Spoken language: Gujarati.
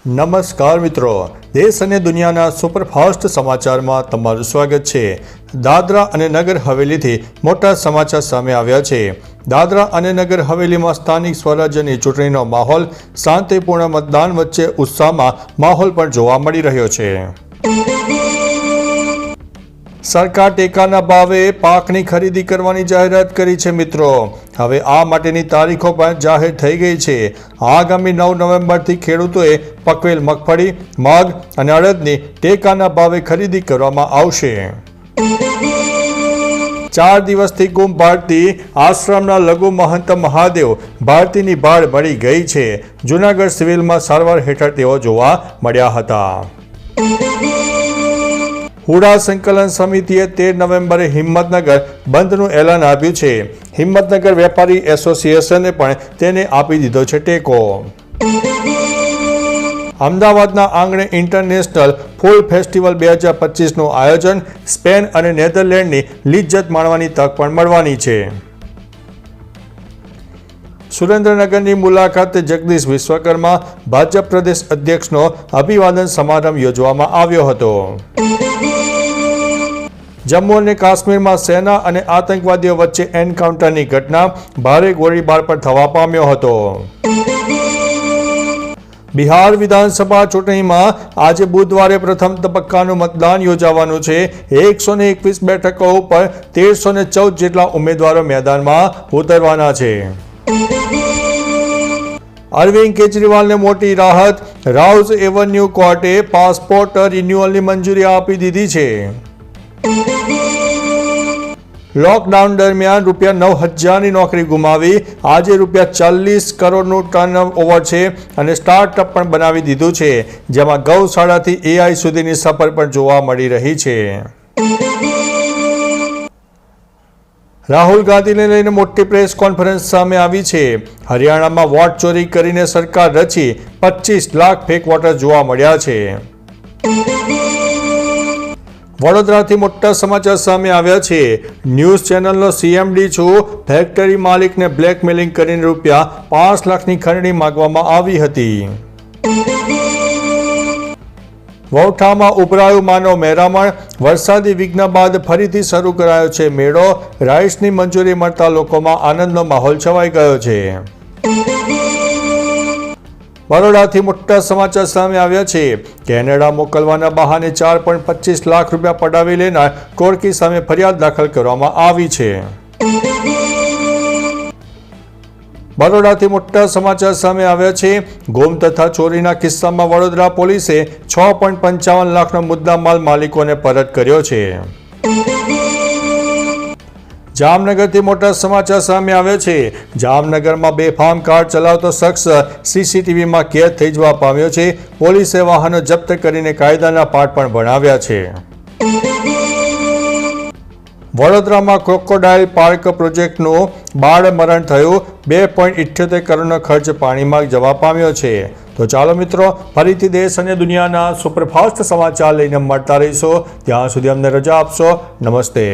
નમસ્કાર મિત્રો, દેશ અને દુનિયાના સુપરફાસ્ટ સમાચારમાં તમારું સ્વાગત છે। દાદરા અને નગર હવેલીથી મોટા સમાચાર સામે આવ્યા છે। દાદરા અને નગર હવેલીમાં સ્થાનિક સ્વરાજ્યની ચૂંટણીનો માહોલ, શાંતિપૂર્ણ મતદાન વચ્ચે ઉત્સાહમાં માહોલ પણ જોવા મળી રહ્યો છે। સરકાર ટેકાના ભાવે પાકની ખરીદી કરવાની જાહેરાત કરી છે। મિત્રો, હવે આ માટેની તારીખો પણ જાહેર થઈ ગઈ છે। આગામી 9 નવેમ્બરથી ખેડૂતોએ પકવેલ મગફળી, મગ અને અડદની ટેકાના ભાવે ખરીદી કરવામાં આવશે। 4 દિવસથી ગુમ ભારતી આશ્રમના લઘુ મહંત મહાદેવ ભારતીની ભાળ મળી ગઈ છે। જૂનાગઢ સિવિલમાં સારવાર હેઠળ તેઓ જોવા મળ્યા હતા। હુડા સંકલન સમિતિએ 13 નવેમ્બરે હિંમતનગર બંધનું એલાન આપ્યું છે। હિંમતનગર વેપારી એસોસિએશને પણ તેને આપી દીધો છે ટેકો। અમદાવાદના આંગણે ઇન્ટરનેશનલ ફૂલ ફેસ્ટિવલ 2025નું આયોજન, સ્પેન અને નેધરલેન્ડની લિજ્જત માણવાની તક પણ મળવાની છે। સુરેન્દ્રનગરની મુલાકાતે જગદીશ વિશ્વકર્મા ભાજપ પ્રદેશ અધ્યક્ષનો અભિવાદન સમારંભ યોજવામાં આવ્યો હતો। જમ્મુ અને કાશ્મીરમાં સેના અને આતંકવાદીઓ વચ્ચે એન્કાઉન્ટરની ઘટના, ભારે ગોળીબાર પણ થવા પામ્યો હતો। બિહાર વિધાનસભા ચૂંટણીમાં આજે બુધવારે પ્રથમ તબક્કાનું મતદાન યોજાવાનું છે। 121 બેઠકો ઉપર 1314 જેટલા ઉમેદવારો મેદાનમાં ઉતરવાના છે। અરવિંદ કેજરીવાલને મોટી રાહત, રાઉઝ એવન્યુ કોર્ટે પાસપોર્ટ રિન્યુઅલની મંજૂરી આપી દીધી છે। લોકડાઉન દરમિયાન ₹9,000ની નોકરી ગુમાવી, આજે ₹40 કરોડનું ટર્નઓવર છે અને સ્ટાર્ટઅપ પણ બનાવી દીધું છે, જેમાં ગૌશાળાથી AI સુધીની સફર પણ જોવા મળી રહી છે। રાહુલ ગાંધીને લઈને મોટી પ્રેસ કોન્ફરન્સ સામે આવી છે। હરિયાણામાં વોટ ચોરી કરીને સરકાર રચી, 25 લાખ ફેક વોટર જોવા મળ્યા છે। વડોદરાથી મોટા સમાચાર સામે આવ્યા છે। ન્યૂઝ ચેનલનો CMD છું, ફેક્ટરી માલિકને બ્લેકમેલિંગ કરીને ₹5 લાખની ખંડણી માંગવામાં આવી હતી। વૌઠામાં ઉભરાયું માનવ મહેરામણ, વરસાદી વિઘ્ન બાદ ફરીથી શરૂ કરાયો છે મેળો, રાઇટ્સની મંજૂરી મળતા લોકોમાં આનંદનો માહોલ છવાઈ ગયો છે। બરોડાથી મોટા સમાચાર સામે આવ્યા છે। કેનેડા મોકલવાના બહાને ₹4.25 લાખ પડાવી લેનાર ટોળકી સામે ફરિયાદ દાખલ કરવામાં આવી છે। બરોડાથી મોટા સમાચાર સામે આવ્યા છે। ગુમ તથા ચોરીના કિસ્સામાં વડોદરા પોલીસે 6.55 લાખનો મુદ્દામાલ માલિકોને પરત કર્યો છે। જામનગરથી મોટા સમાચાર સામે આવ્યા છે। જામનગરમાં બેફામ કાર ચલાવતો શખ્સ CCTVમાં કેદ થઈ જવા પામ્યો છે। પોલીસે વાહનો જપ્ત કરીને કાયદાના પાઠ પણ ભણાવ્યા છે। વડોદરામાં ક્રોકોડાઇલ પાર્ક પ્રોજેક્ટનું બાળ મરણ થયું, 2.78 કરોડનો ખર્ચ પાણીમાં જવા પામ્યો છે। તો ચાલો મિત્રો, ફરીથી દેશ અને દુનિયાના સુપરફાસ્ટ સમાચાર લઈને મળતા રહીશું। ત્યાં સુધી અમને રજા આપશો। નમસ્તે।